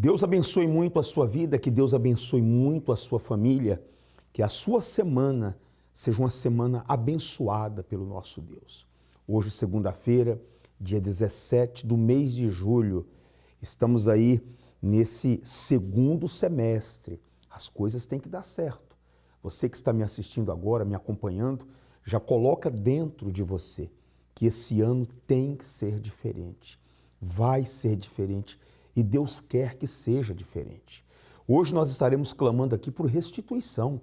Deus abençoe muito a sua vida, que Deus abençoe muito a sua família, que a sua semana seja uma semana abençoada pelo nosso Deus. Hoje, segunda-feira, dia 17 do mês de julho, estamos aí nesse segundo semestre. As coisas têm que dar certo. Você que está me assistindo agora, me acompanhando, já coloca dentro de você que esse ano tem que ser diferente. Vai ser diferente e Deus quer que seja diferente. Hoje nós estaremos clamando aqui por restituição.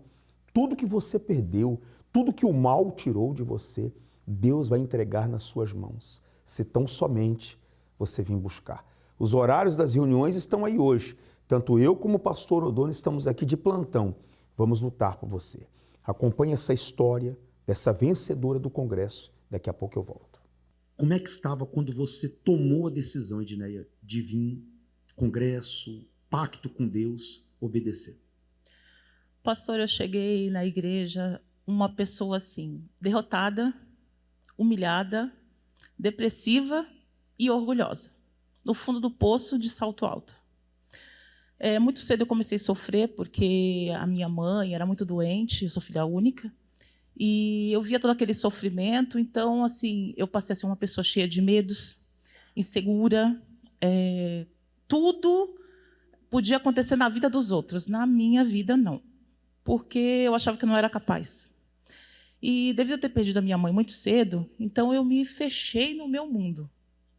Tudo que você perdeu, tudo que o mal tirou de você, Deus vai entregar nas suas mãos, se tão somente você vir buscar. Os horários das reuniões estão aí hoje. Tanto eu como o pastor Odônio estamos aqui de plantão. Vamos lutar por você. Acompanhe essa história dessa vencedora do Congresso. Daqui a pouco eu volto. Como é que estava quando você tomou a decisão, Edneia, de vir, Congresso, pacto com Deus, obedecer? Pastor, eu cheguei na igreja uma pessoa assim, derrotada, humilhada, depressiva e orgulhosa. No fundo do poço, de salto alto. Muito cedo eu comecei a sofrer, porque a minha mãe era muito doente, eu sou filha única, e eu via todo aquele sofrimento, então, assim, eu passei a ser uma pessoa cheia de medos, insegura, tudo podia acontecer na vida dos outros, na minha vida, não, porque eu achava que eu não era capaz. E devido a ter perdido a minha mãe muito cedo, então eu me fechei no meu mundo,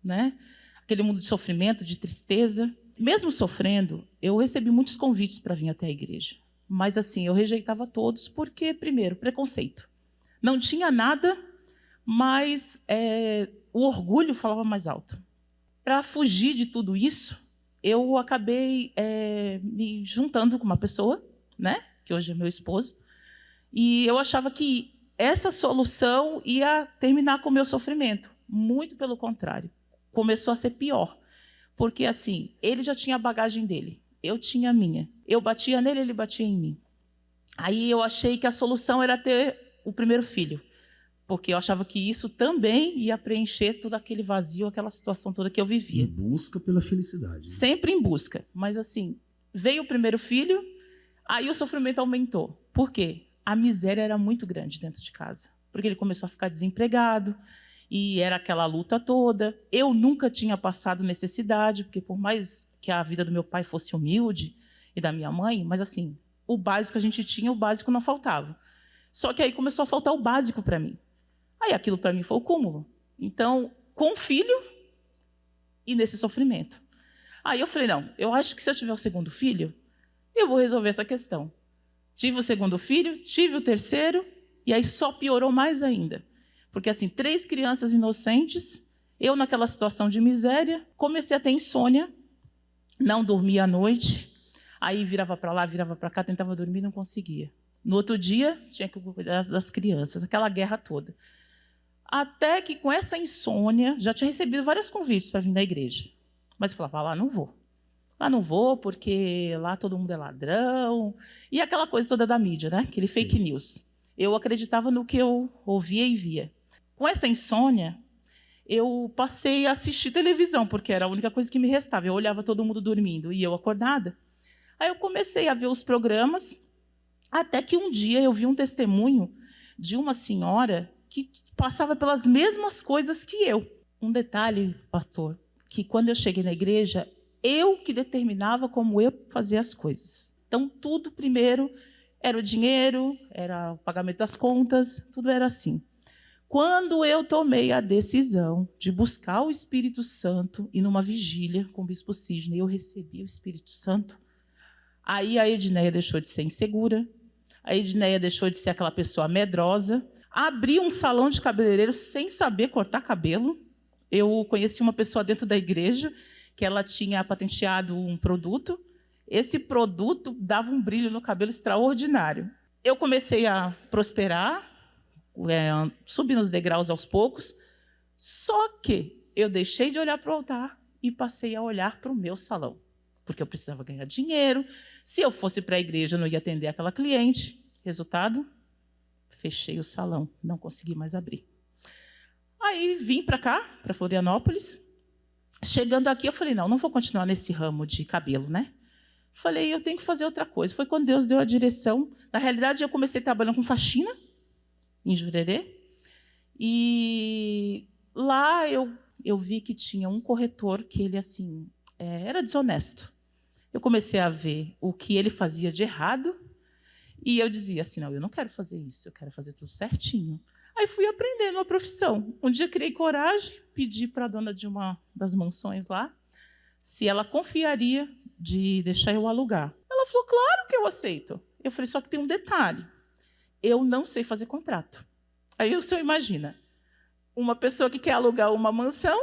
né? Aquele mundo de sofrimento, de tristeza. Mesmo sofrendo, eu recebi muitos convites para vir até a igreja. Mas, assim, eu rejeitava todos porque, primeiro, preconceito. Não tinha nada, mas o orgulho falava mais alto. Para fugir de tudo isso, eu acabei me juntando com uma pessoa, né, que hoje é meu esposo, e eu achava que essa solução ia terminar com o meu sofrimento. Muito pelo contrário. Começou a ser pior. Porque, assim, ele já tinha a bagagem dele, eu tinha a minha. Eu batia nele, ele batia em mim. Aí eu achei que a solução era ter o primeiro filho, porque eu achava que isso também ia preencher todo aquele vazio, aquela situação toda que eu vivia. Em busca pela felicidade. Né? Sempre em busca. Mas, assim, veio o primeiro filho, aí o sofrimento aumentou. Por quê? A miséria era muito grande dentro de casa, porque ele começou a ficar desempregado, e era aquela luta toda. Eu nunca tinha passado necessidade, porque por mais que a vida do meu pai fosse humilde e da minha mãe, mas assim, o básico a gente tinha, o básico não faltava. Só que aí começou a faltar o básico para mim. Aí aquilo para mim foi o cúmulo. Então, com o filho e nesse sofrimento. Aí eu falei, não, eu acho que se eu tiver o segundo filho, eu vou resolver essa questão. Tive o segundo filho, tive o terceiro, e aí só piorou mais ainda. Porque, assim, 3 crianças inocentes, eu naquela situação de miséria, comecei a ter insônia, não dormia à noite, aí virava para lá, virava para cá, tentava dormir, não conseguia. No outro dia, tinha que cuidar das crianças, aquela guerra toda. Até que, com essa insônia, já tinha recebido vários convites para vir na igreja. Mas eu falava, lá não vou. Lá não vou, porque lá todo mundo é ladrão. E aquela coisa toda da mídia, né? Aquele fake news. Eu acreditava no que eu ouvia e via. Com essa insônia, eu passei a assistir televisão, porque era a única coisa que me restava. Eu olhava todo mundo dormindo e eu acordada. Aí eu comecei a ver os programas, até que um dia eu vi um testemunho de uma senhora que passava pelas mesmas coisas que eu. Um detalhe, pastor, que quando eu cheguei na igreja, eu que determinava como eu fazia as coisas. Então, tudo primeiro era o dinheiro, era o pagamento das contas, tudo era assim. Quando eu tomei a decisão de buscar o Espírito Santo e numa vigília com o bispo Sidney, eu recebi o Espírito Santo, aí a Edneia deixou de ser insegura, a Edneia deixou de ser aquela pessoa medrosa, abri um salão de cabeleireiro sem saber cortar cabelo. Eu conheci uma pessoa dentro da igreja que ela tinha patenteado um produto. Esse produto dava um brilho no cabelo extraordinário. Eu comecei a prosperar, subir nos degraus aos poucos, só que eu deixei de olhar para o altar e passei a olhar para o meu salão, porque eu precisava ganhar dinheiro. Se eu fosse para a igreja, eu não ia atender aquela cliente. Resultado, fechei o salão, não consegui mais abrir. Aí vim para cá, para Florianópolis. Chegando aqui, eu falei, não vou continuar nesse ramo de cabelo, né? Falei, eu tenho que fazer outra coisa. Foi quando Deus deu a direção. Na realidade, eu comecei trabalhando com faxina, em Jurerê. E lá eu vi que tinha um corretor que ele, assim, era desonesto. Eu comecei a ver o que ele fazia de errado. E eu dizia assim, não, eu não quero fazer isso, eu quero fazer tudo certinho. Aí fui aprendendo a profissão. Um dia criei coragem, pedi para a dona de uma das mansões lá se ela confiaria de deixar eu alugar. Ela falou, claro que eu aceito. Eu falei, só que tem um detalhe, eu não sei fazer contrato. Aí o senhor imagina, uma pessoa que quer alugar uma mansão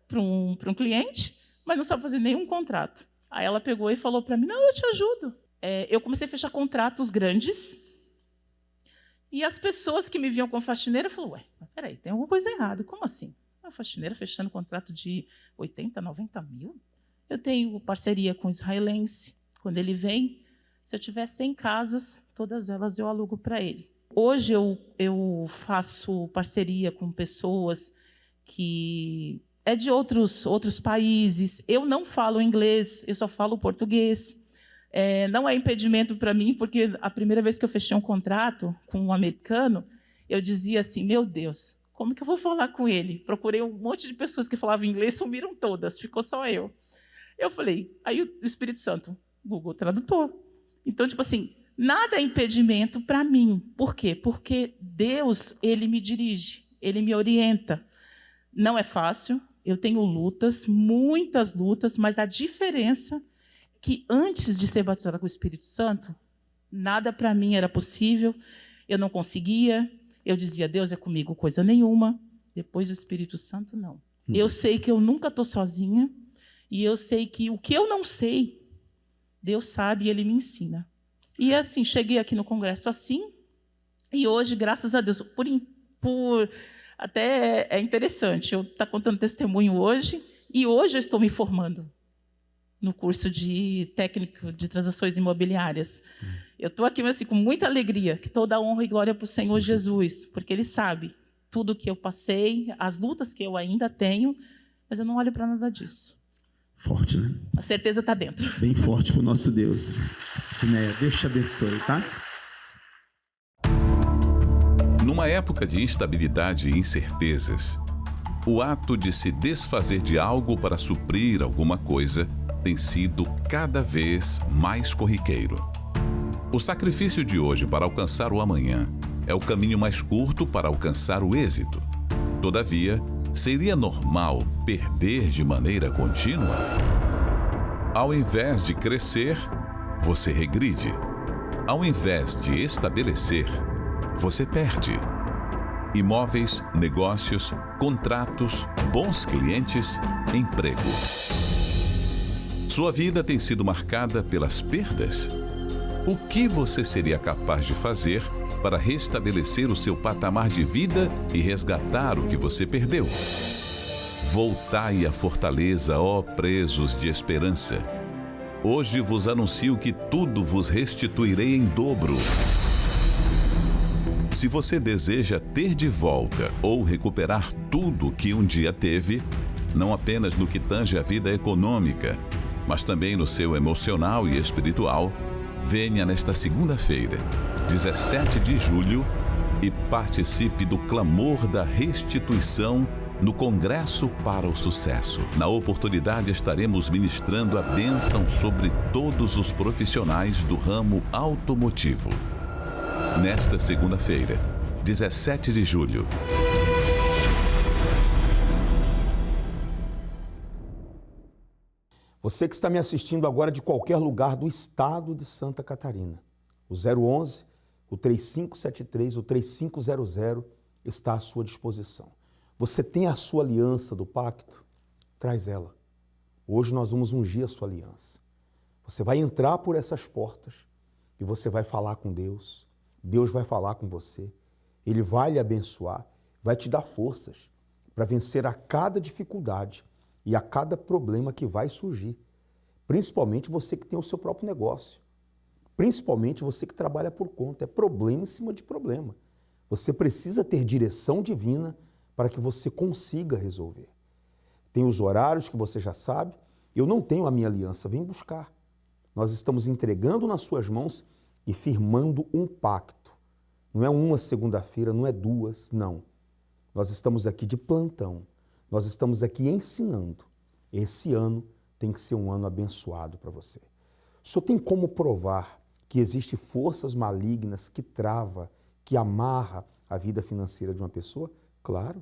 para um cliente, mas não sabe fazer nenhum contrato. Aí ela pegou e falou para mim, não, eu te ajudo. Eu comecei a fechar contratos grandes. E as pessoas que me viam como faxineira falaram, ué, mas peraí, tem alguma coisa errada. Como assim? Uma faxineira fechando contrato de 80, 90 mil? Eu tenho parceria com o israelense. Quando ele vem, se eu tiver 100 casas, todas elas eu alugo para ele. Hoje eu faço parceria com pessoas que de outros países. Eu não falo inglês, eu só falo português. Não é impedimento para mim, porque a primeira vez que eu fechei um contrato com um americano, eu dizia assim, meu Deus, como que eu vou falar com ele? Procurei um monte de pessoas que falavam inglês, sumiram todas, ficou só eu. Eu falei, aí o Espírito Santo, Google Tradutor. Então, tipo assim, nada é impedimento para mim. Por quê? Porque Deus, ele me dirige, ele me orienta. Não é fácil, eu tenho lutas, muitas lutas, mas a diferença que antes de ser batizada com o Espírito Santo, nada para mim era possível, eu não conseguia, eu dizia, Deus é comigo, coisa nenhuma. Depois do Espírito Santo, não. Eu sei que eu nunca estou sozinha, e eu sei que o que eu não sei, Deus sabe e Ele me ensina. E assim, cheguei aqui no congresso assim, e hoje, graças a Deus, até é interessante, eu estou contando testemunho hoje, e hoje eu estou me formando no curso de técnico de transações imobiliárias. Eu estou aqui assim, com muita alegria, que toda a honra e glória para o Senhor Jesus, porque Ele sabe tudo o que eu passei, as lutas que eu ainda tenho, mas eu não olho para nada disso. Forte, né? A certeza está dentro. Bem forte para o nosso Deus. Dinéia, Deus te abençoe, tá? Numa época de instabilidade e incertezas, o ato de se desfazer de algo para suprir alguma coisa tem sido cada vez mais corriqueiro. O sacrifício de hoje para alcançar o amanhã é o caminho mais curto para alcançar o êxito. Todavia, seria normal perder de maneira contínua? Ao invés de crescer, você regride. Ao invés de estabelecer, você perde. Imóveis, negócios, contratos, bons clientes, emprego. Sua vida tem sido marcada pelas perdas? O que você seria capaz de fazer para restabelecer o seu patamar de vida e resgatar o que você perdeu? Voltai à fortaleza, ó presos de esperança. Hoje vos anuncio que tudo vos restituirei em dobro. Se você deseja ter de volta ou recuperar tudo que um dia teve, não apenas no que tange a vida econômica, mas também no seu emocional e espiritual, venha nesta segunda-feira, 17 de julho, e participe do clamor da restituição no Congresso para o Sucesso. Na oportunidade, estaremos ministrando a bênção sobre todos os profissionais do ramo automotivo. Nesta segunda-feira, 17 de julho. Você que está me assistindo agora de qualquer lugar do estado de Santa Catarina, o 011, o 3573, o 3500 está à sua disposição. Você tem a sua aliança do pacto? Traz ela. Hoje nós vamos ungir a sua aliança. Você vai entrar por essas portas e você vai falar com Deus. Deus vai falar com você. Ele vai lhe abençoar, vai te dar forças para vencer a cada dificuldade e a cada problema que vai surgir. Principalmente você que tem o seu próprio negócio. Principalmente você que trabalha por conta. É problema em cima de problema. Você precisa ter direção divina para que você consiga resolver. Tem os horários que você já sabe. Eu não tenho a minha aliança, vem buscar. Nós estamos entregando nas suas mãos e firmando um pacto. Não é uma segunda-feira, não é duas, não. Nós estamos aqui de plantão. Nós estamos aqui ensinando. Esse ano tem que ser um ano abençoado para você. O senhor tem como provar que existem forças malignas que trava, que amarra a vida financeira de uma pessoa? Claro.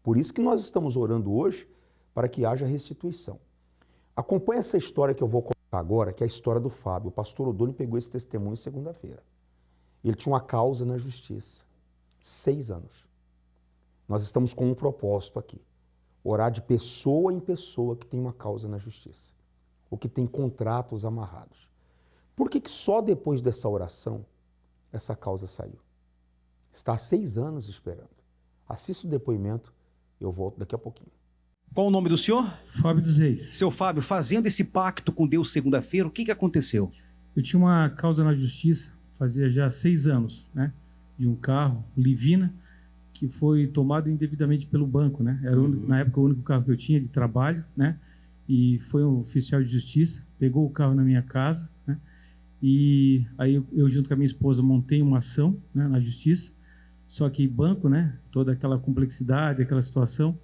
Por isso que nós estamos orando hoje para que haja restituição. Acompanhe essa história que eu vou colocar agora, que é a história do Fábio. O pastor Odoni pegou esse testemunho segunda-feira. Ele tinha uma causa na justiça. 6 anos. Nós estamos com um propósito aqui. Orar de pessoa em pessoa que tem uma causa na justiça. Ou que tem contratos amarrados. Por que só depois dessa oração essa causa saiu? Está há 6 anos esperando. Assista o depoimento, eu volto daqui a pouquinho. Qual o nome do senhor? Fábio dos Reis. Seu Fábio, fazendo esse pacto com Deus segunda-feira, o que aconteceu? Eu tinha uma causa na justiça, fazia já 6 anos, né? De um carro, Livina, que foi tomado indevidamente pelo banco, né? Era na época o único carro que eu tinha de trabalho, né? E foi um oficial de justiça, pegou o carro na minha casa, né? E aí eu junto com a minha esposa montei uma ação, né, na justiça. Só que banco, né? Toda aquela complexidade, aquela situação.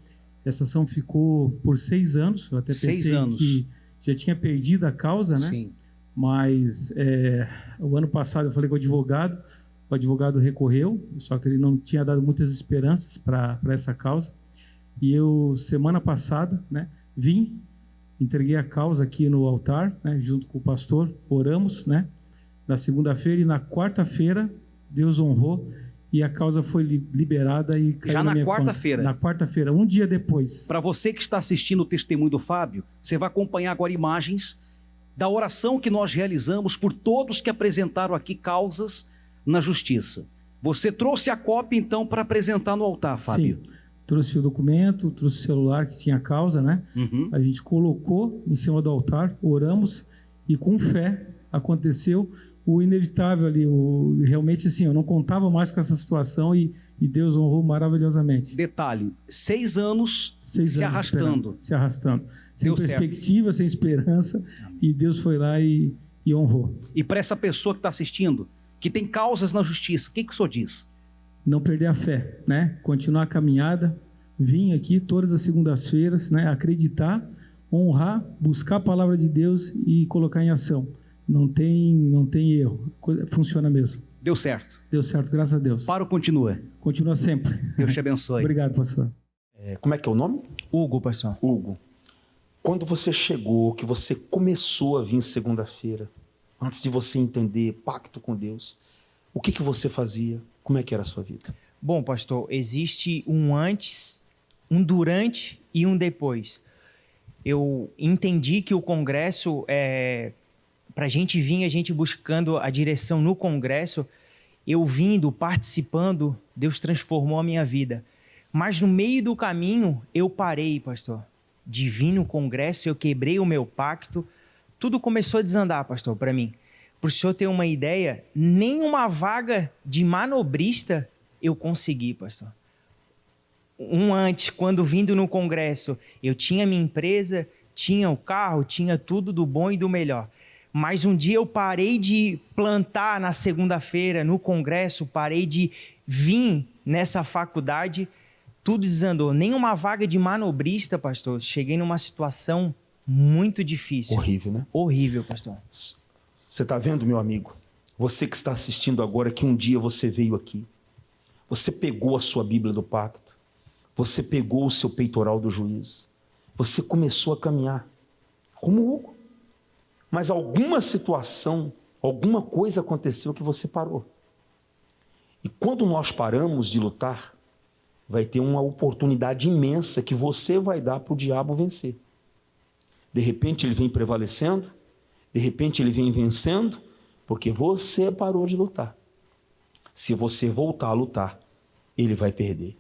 Essa ação ficou por 6 anos. Eu até pensei que já tinha perdido a causa, né? Sim. Mas o ano passado eu falei com o advogado recorreu, só que ele não tinha dado muitas esperanças para essa causa. E eu, semana passada, né, vim, entreguei a causa aqui no altar, né, junto com o pastor, oramos, né, na segunda-feira, e na quarta-feira Deus honrou e a causa foi liberada e caiu Já na minha quarta-feira? Na quarta-feira, um dia depois. Para você que está assistindo o testemunho do Fábio, você vai acompanhar agora imagens da oração que nós realizamos por todos que apresentaram aqui causas na justiça. Você trouxe a cópia, então, para apresentar no altar, Fábio? Sim, trouxe o documento, trouxe o celular que tinha a causa, né? Uhum. A gente colocou em cima do altar, oramos e com fé aconteceu o inevitável ali. Realmente, assim, eu não contava mais com essa situação e Deus honrou maravilhosamente. Detalhe, 6 anos se arrastando. Se arrastando. Sem Deu perspectiva, certo. Sem esperança, e Deus foi lá e honrou. E para essa pessoa que está assistindo, que tem causas na justiça, o que o senhor diz? Não perder a fé, né? Continuar a caminhada, vir aqui todas as segundas-feiras, né? Acreditar, honrar, buscar a palavra de Deus e colocar em ação. Não tem erro, funciona mesmo. Deu certo. Deu certo, graças a Deus. Para ou continua? Continua sempre. Deus te abençoe. Obrigado, pastor. Como é que é o nome? Hugo, pastor. Hugo. Quando você chegou, que você começou a vir segunda-feira, antes de você entender pacto com Deus, o que você fazia? Como é que era a sua vida? Bom, pastor, existe um antes, um durante e um depois. Eu entendi que o congresso, para a gente buscando a direção no congresso, eu vindo, participando, Deus transformou a minha vida. Mas no meio do caminho, eu parei, pastor. De vir no congresso, eu quebrei o meu pacto. Tudo começou a desandar, pastor, para mim. Para o senhor ter uma ideia, nem uma vaga de manobrista eu consegui, pastor. Antes, quando vindo no congresso, eu tinha minha empresa, tinha o carro, tinha tudo do bom e do melhor. Mas um dia eu parei de plantar na segunda-feira no congresso, parei de vir nessa faculdade, tudo desandou. Nem uma vaga de manobrista, pastor. Cheguei numa situação muito difícil. Horrível, né? Horrível, pastor. Você está vendo, meu amigo? Você que está assistindo agora, que um dia você veio aqui. Você pegou a sua Bíblia do pacto. Você pegou o seu peitoral do juízo. Você começou a caminhar como Hugo. Mas alguma situação, alguma coisa aconteceu que você parou. E quando nós paramos de lutar, vai ter uma oportunidade imensa que você vai dar para o diabo vencer. De repente ele vem prevalecendo, de repente ele vem vencendo, porque você parou de lutar. Se você voltar a lutar, ele vai perder.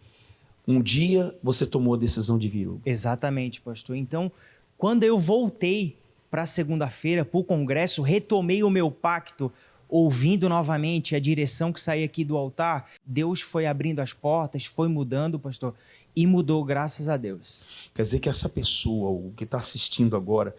Um dia você tomou a decisão de vir. Exatamente, pastor. Então, quando eu voltei para segunda-feira, para o congresso, retomei o meu pacto, ouvindo novamente a direção que saía aqui do altar, Deus foi abrindo as portas, foi mudando, pastor, e mudou, graças a Deus. Quer dizer que essa pessoa, o que está assistindo agora,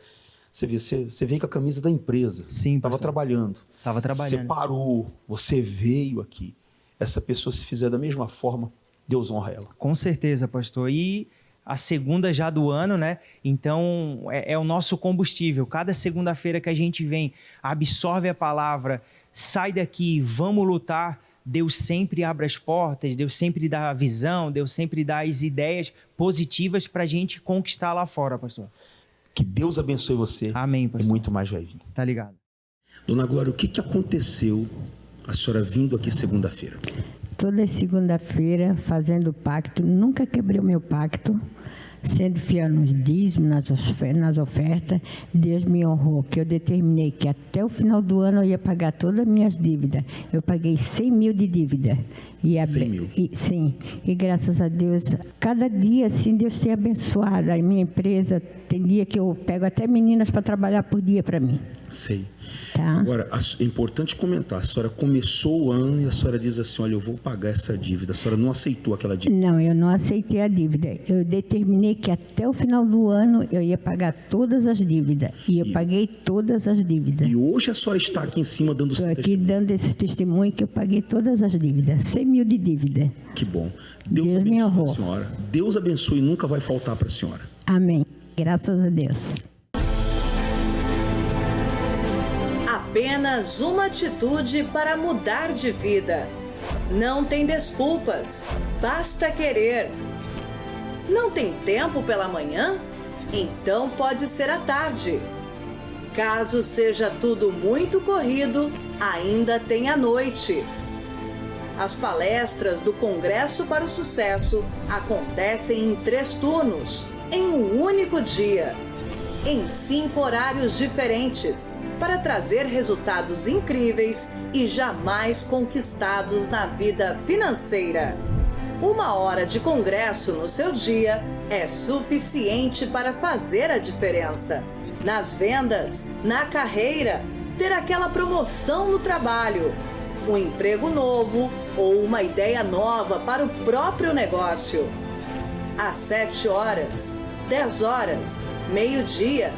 você veio com a camisa da empresa. Sim, Estava pastor. trabalhando. Estava trabalhando. Você parou, você veio aqui. Essa pessoa, se fizer da mesma forma, Deus honra ela. Com certeza, pastor. E a segunda já do ano, né? Então, é o nosso combustível. Cada segunda-feira que a gente vem, absorve a palavra, sai daqui, vamos lutar. Deus sempre abre as portas, Deus sempre dá a visão, Deus sempre dá as ideias positivas para a gente conquistar lá fora, pastor. Que Deus abençoe você. Amém, E pastor. muito mais vai vir. Tá ligado? Dona Glória, o que aconteceu a senhora vindo aqui segunda-feira? Toda segunda-feira fazendo pacto, nunca quebrei o meu pacto, sendo fiel nos dízimos, nas ofertas. Deus me honrou, que eu determinei que até o final do ano eu ia pagar todas as minhas dívidas. Eu paguei 100 mil de dívida. 100 mil? Sim, e graças a Deus, cada dia, assim, Deus tem abençoado. A minha empresa, tem dia que eu pego até meninas para trabalhar por dia para mim. Sei. Tá? Agora, é importante comentar, a senhora começou o ano e a senhora diz assim, olha, eu vou pagar essa dívida. A senhora não aceitou aquela dívida? Não, eu não aceitei a dívida. Eu determinei que até o final do ano eu ia pagar todas as dívidas. E eu paguei todas as dívidas. E hoje a senhora está aqui em cima dando Estou seu aqui testemunho. dando esse testemunho que eu paguei todas as dívidas. 100 mil de dívida. Que bom. Deus Deus me abençoe a honrou. senhora. Deus abençoe e nunca vai faltar para a senhora. Amém. Graças a Deus. Apenas uma atitude para mudar de vida. Não tem desculpas, basta querer. Não tem tempo pela manhã? Então pode ser à tarde. Caso seja tudo muito corrido, ainda tem a noite. As palestras do Congresso para o Sucesso acontecem em 3 turnos, em um único dia, em 5 horários diferentes, para trazer resultados incríveis e jamais conquistados na vida financeira. 1 hora de congresso no seu dia é suficiente para fazer a diferença. Nas vendas, na carreira, ter aquela promoção no trabalho, um emprego novo ou uma ideia nova para o próprio negócio. Às 7 horas, 10 horas, meio-dia,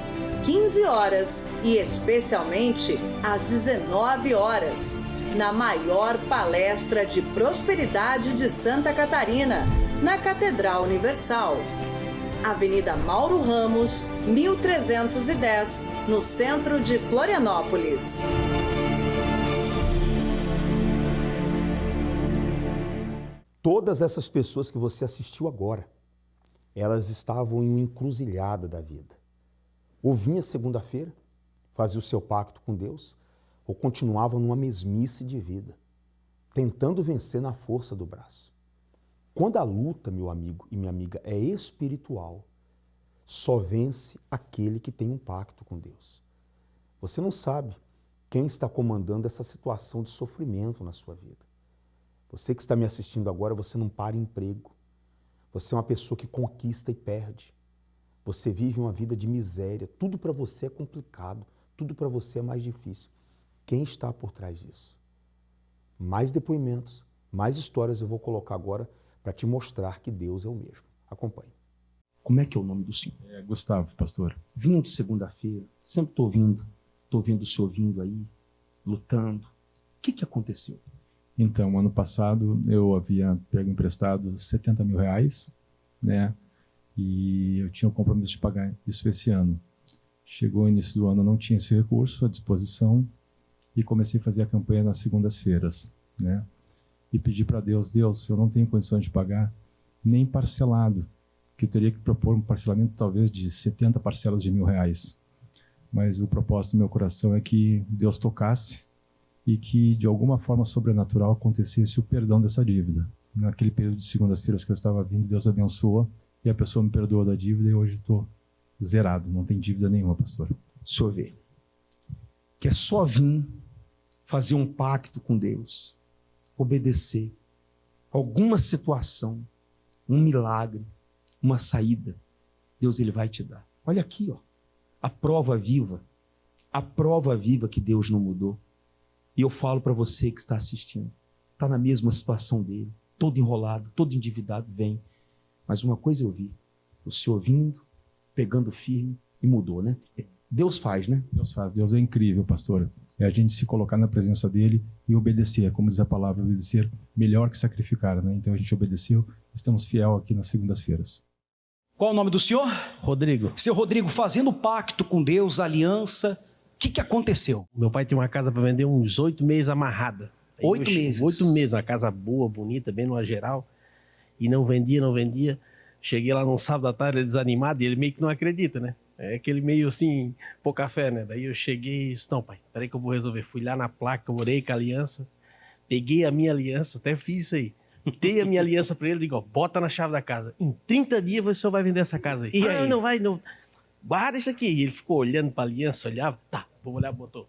15 horas e especialmente às 19 horas, na maior palestra de prosperidade de Santa Catarina, na Catedral Universal. Avenida Mauro Ramos, 1310, no centro de Florianópolis. Todas essas pessoas que você assistiu agora, elas estavam em uma encruzilhada da vida. Ou vinha segunda-feira, fazia o seu pacto com Deus, ou continuava numa mesmice de vida, tentando vencer na força do braço. Quando a luta, meu amigo e minha amiga, é espiritual, só vence aquele que tem um pacto com Deus. Você não sabe quem está comandando essa situação de sofrimento na sua vida. Você que está me assistindo agora, você não para emprego. Você é uma pessoa que conquista e perde. Você vive uma vida de miséria. Tudo para você é complicado. Tudo para você é mais difícil. Quem está por trás disso? Mais depoimentos, mais histórias eu vou colocar agora para te mostrar que Deus é o mesmo. Acompanhe. Como é que é o nome do senhor? É Gustavo, pastor. Vindo de segunda-feira, sempre estou vendo o senhor vindo aí, lutando. O que aconteceu? Então, ano passado eu havia pego emprestado 70 mil reais, né? E eu tinha o compromisso de pagar isso esse ano. Chegou o início do ano, eu não tinha esse recurso à disposição e comecei a fazer a campanha nas segundas-feiras, né? E pedi para Deus, eu não tenho condições de pagar nem parcelado, que eu teria que propor um parcelamento talvez de 70 parcelas de R$1.000. Mas o propósito do meu coração é que Deus tocasse e que de alguma forma sobrenatural acontecesse o perdão dessa dívida. Naquele período de segundas-feiras que eu estava vindo, Deus abençoou e a pessoa me perdoou da dívida e hoje estou zerado, não tem dívida nenhuma, pastor. O senhor vê que é só vir fazer um pacto com Deus, obedecer, alguma situação, um milagre, uma saída, Deus ele vai te dar. Olha aqui, ó, a prova viva que Deus não mudou. E eu falo para você que está assistindo, está na mesma situação dele, todo enrolado, todo endividado, vem. Mas uma coisa eu vi, o senhor vindo, pegando firme e mudou, né? Deus faz, né? Deus faz. Deus é incrível, pastor. É a gente se colocar na presença dele e obedecer. Como diz a palavra, obedecer melhor que sacrificar, né? Então a gente obedeceu, estamos fiel aqui nas segundas-feiras. Qual o nome do senhor? Rodrigo. Seu Rodrigo, fazendo pacto com Deus, aliança, o que aconteceu? Meu pai tinha uma casa para vender uns 8 meses amarrada. 8 meses? 8 meses, uma casa boa, bonita, bem numa geral. E não vendia. Cheguei lá num sábado à tarde, ele desanimado, e ele meio que não acredita, né? É aquele meio assim, pouca fé, né? Daí eu cheguei e disse, não, pai, peraí que eu vou resolver. Fui lá na placa, orei com a aliança, peguei a minha aliança, até fiz isso aí. Dei a minha aliança para ele, digo, ó, bota na chave da casa. Em 30 dias o senhor vai vender essa casa aí. E aí? Não vai, não. Guarda isso aqui. E ele ficou olhando para a aliança, olhava, tá, vou olhar, botou.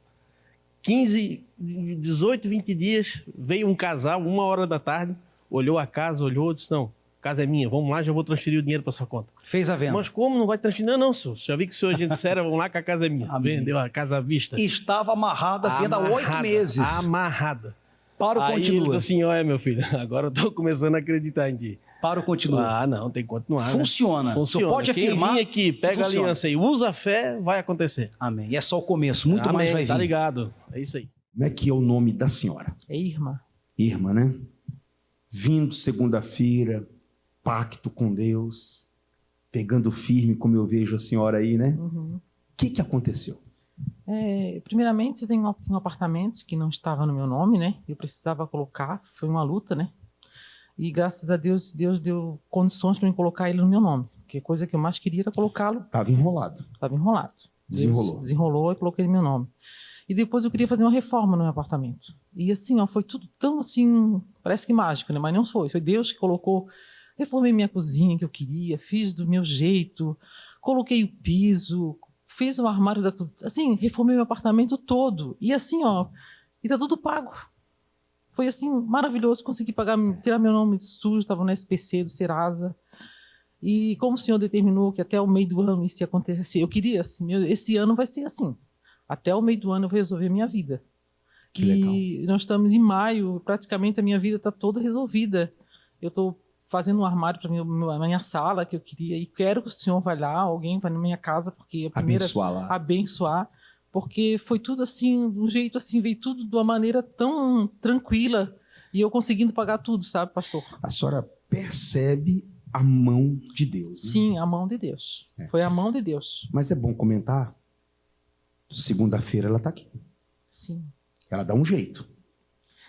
15, 18, 20 dias, veio um casal, 1h da tarde, olhou a casa, disse, não, a casa é minha, vamos lá, já vou transferir o dinheiro para sua conta. Fez a venda. Mas como não vai transferir? Não, senhor. Já vi que o senhor é gente séria, vamos lá que a casa é minha. Amém. Vendeu a casa à vista. Estava amarrada a venda há 8 meses. Amarrada. Para o Aí ele continua. disse assim, olha meu filho, agora eu tô começando a acreditar em ti. Para o continua. Ah, não, tem que continuar. Funciona. Né? Funciona. Você pode Quem afirmar vir aqui, pega funciona. a aliança e usa a fé, vai acontecer. Amém. E é só o começo, muito Amém. mais vai vir. Tá ligado, é isso aí. Como é que é o nome da senhora? É irmã. Irmã, né? Vindo segunda-feira, pacto com Deus, pegando firme, como eu vejo a senhora aí, né? Uhum. O que aconteceu? Primeiramente, eu tenho um apartamento que não estava no meu nome, né? Eu precisava colocar, foi uma luta, né? E graças a Deus, Deus deu condições para eu colocar ele no meu nome. Porque a coisa que eu mais queria era colocá-lo. Estava enrolado. Estava enrolado. Desenrolou. Deus desenrolou e coloquei no meu nome. E depois eu queria fazer uma reforma no meu apartamento. E assim, ó, foi tudo tão assim, parece que mágico, né? Mas não foi. Foi Deus que colocou. Reformei minha cozinha que eu queria, fiz do meu jeito, coloquei o piso, fiz o armário da cozinha, assim, reformei meu apartamento todo. E assim, ó, e tá tudo pago. Foi assim, maravilhoso, consegui pagar, tirar meu nome de sujo, estava no SPC do Serasa. E como o senhor determinou que até o meio do ano isso ia acontecer, eu queria, assim, esse ano vai ser assim. Até o meio do ano eu vou resolver a minha vida. Que legal. Nós estamos em maio, praticamente a minha vida está toda resolvida. Eu estou fazendo um armário para a minha sala que eu queria e quero que o senhor vá lá, alguém vá na minha casa, porque a primeira abençoar, porque foi tudo assim, de um jeito assim, veio tudo de uma maneira tão tranquila e eu conseguindo pagar tudo, sabe, pastor? A senhora percebe a mão de Deus, né? Sim, a mão de Deus. Foi a mão de Deus. Mas é bom comentar, segunda-feira ela está aqui. Sim. Ela dá um jeito.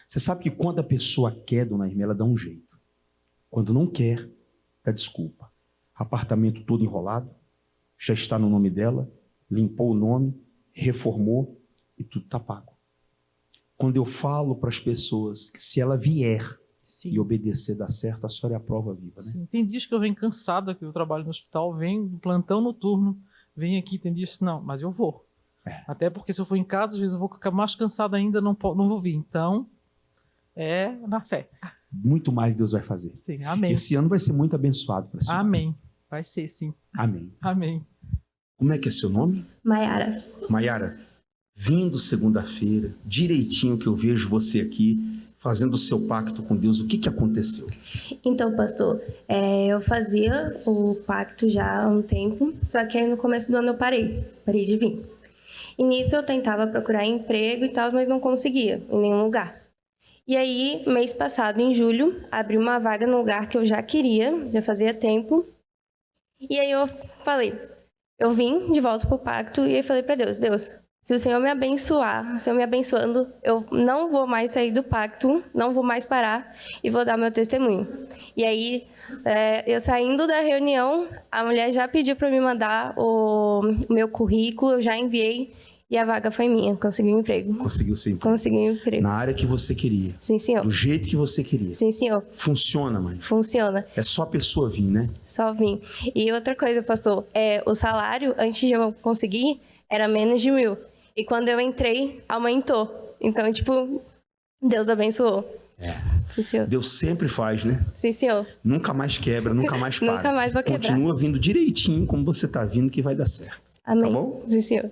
Você sabe que quando a pessoa quer, dona Irmã, ela dá um jeito. Quando não quer, dá desculpa. Apartamento todo enrolado, já está no nome dela, limpou o nome, reformou e tudo está pago. Quando eu falo para as pessoas que se ela vier e obedecer dá certo, a senhora é a prova viva, né? Sim. Tem dias que eu venho cansada, que eu trabalho no hospital, venho do plantão noturno, venho aqui, tem dias que não, mas eu vou. Até porque se eu for em casa, às vezes eu vou ficar mais cansada ainda, não vou vir. Então, é na fé. Muito mais Deus vai fazer. Sim, amém. Esse ano vai ser muito abençoado para a senhora. Amém. Vai ser, sim. Amém. Amém. Como é que é seu nome? Maiara. Maiara, vindo segunda-feira, direitinho que eu vejo você aqui, fazendo o seu pacto com Deus, o que aconteceu? Então, pastor, eu fazia o pacto já há um tempo, só que aí no começo do ano eu parei de vir. E nisso eu tentava procurar emprego e tal, mas não conseguia em nenhum lugar. E aí, mês passado, em julho, abri uma vaga no lugar que eu já queria, já fazia tempo. E aí eu falei, eu vim de volta pro pacto e aí falei para Deus, Deus, se o Senhor me abençoar, o Senhor me abençoando, eu não vou mais sair do pacto, não vou mais parar e vou dar meu testemunho. E aí, eu saindo da reunião, a mulher já pediu para me mandar o meu currículo, eu já enviei e a vaga foi minha, consegui um emprego. Conseguiu seu emprego? Consegui um emprego. Na área que você queria? Sim, senhor. Do jeito que você queria? Sim, senhor. Funciona, mãe? Funciona. É só a pessoa vir, né? Só vim. E outra coisa, pastor, o salário, antes de eu conseguir, era menos de 1.000. E quando eu entrei, aumentou. Então, tipo, Deus abençoou. Sim, senhor. Deus sempre faz, né? Sim, senhor. Nunca mais quebra, nunca mais para. Nunca mais vai quebrar. Continua vindo direitinho como você está vindo que vai dar certo. Amém. Tá bom? Sim, senhor.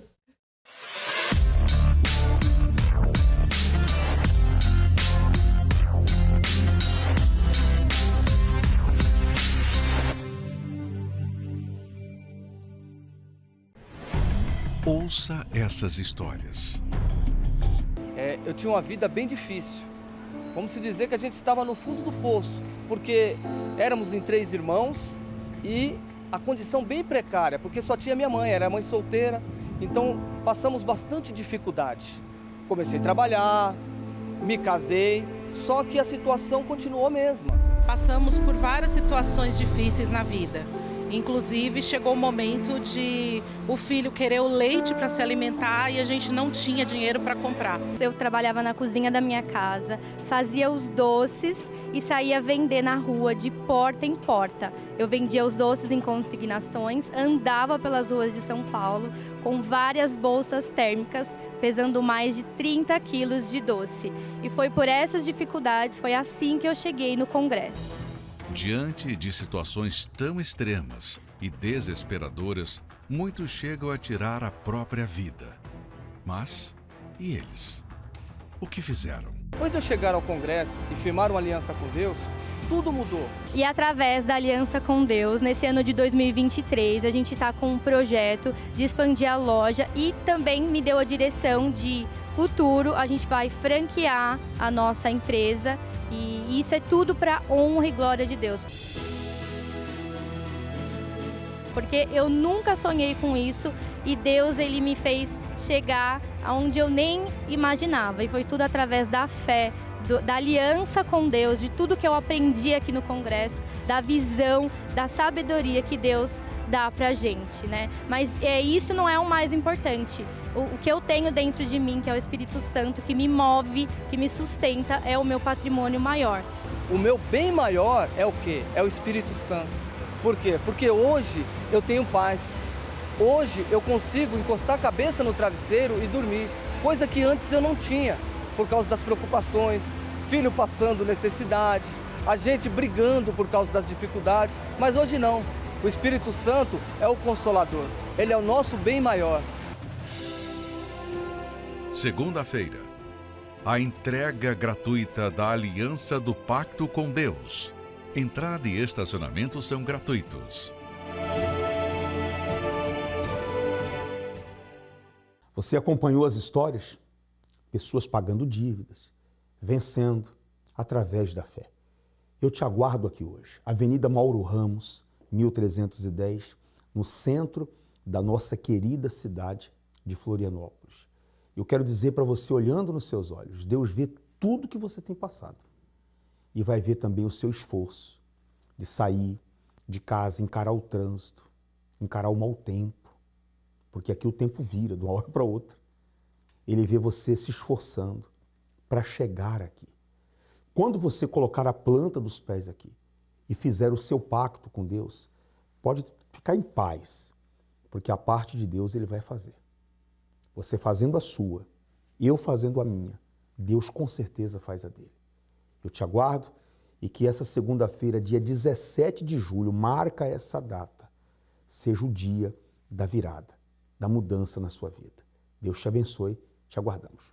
Ouça essas histórias. Eu tinha uma vida bem difícil. Vamos se dizer que a gente estava no fundo do poço, porque éramos em 3 irmãos e a condição bem precária, porque só tinha minha mãe, era mãe solteira, então passamos bastante dificuldade. Comecei a trabalhar, me casei, só que a situação continuou a mesma. Passamos por várias situações difíceis na vida. Inclusive, chegou o momento de o filho querer o leite para se alimentar e a gente não tinha dinheiro para comprar. Eu trabalhava na cozinha da minha casa, fazia os doces e saía vender na rua de porta em porta. Eu vendia os doces em consignações, andava pelas ruas de São Paulo com várias bolsas térmicas, pesando mais de 30 quilos de doce. E foi por essas dificuldades, foi assim que eu cheguei no Congresso. Diante de situações tão extremas e desesperadoras, muitos chegam a tirar a própria vida. Mas, e eles? O que fizeram? Depois de eu chegar ao Congresso e firmar uma aliança com Deus, tudo mudou. E através da aliança com Deus, nesse ano de 2023, a gente está com um projeto de expandir a loja e também me deu a direção de futuro, a gente vai franquear a nossa empresa. E isso é tudo para honra e glória de Deus. Porque eu nunca sonhei com isso e Deus ele me fez chegar aonde eu nem imaginava. E foi tudo através da fé, da aliança com Deus, de tudo que eu aprendi aqui no Congresso, da visão, da sabedoria que Deus dá pra gente, né? Mas isso não é o mais importante. O que eu tenho dentro de mim, que é o Espírito Santo, que me move, que me sustenta, é o meu patrimônio maior. O meu bem maior é o quê? É o Espírito Santo. Por quê? Porque hoje eu tenho paz. Hoje eu consigo encostar a cabeça no travesseiro e dormir, coisa que antes eu não tinha, por causa das preocupações, filho passando necessidade, a gente brigando por causa das dificuldades, mas hoje não. O Espírito Santo é o Consolador, ele é o nosso bem maior. Segunda-feira, a entrega gratuita da Aliança do Pacto com Deus. Entrada e estacionamento são gratuitos. Você acompanhou as histórias? Pessoas pagando dívidas, vencendo através da fé. Eu te aguardo aqui hoje, Avenida Mauro Ramos, 1310, no centro da nossa querida cidade de Florianópolis. Eu quero dizer para você, olhando nos seus olhos, Deus vê tudo que você tem passado e vai ver também o seu esforço de sair de casa, encarar o trânsito, encarar o mau tempo, porque aqui o tempo vira de uma hora para outra. Ele vê você se esforçando para chegar aqui. Quando você colocar a planta dos pés aqui e fizer o seu pacto com Deus, pode ficar em paz, porque a parte de Deus ele vai fazer. Você fazendo a sua, eu fazendo a minha, Deus com certeza faz a dele. Eu te aguardo e que essa segunda-feira, dia 17 de julho, marca essa data, seja o dia da virada, da mudança na sua vida. Deus te abençoe, te aguardamos.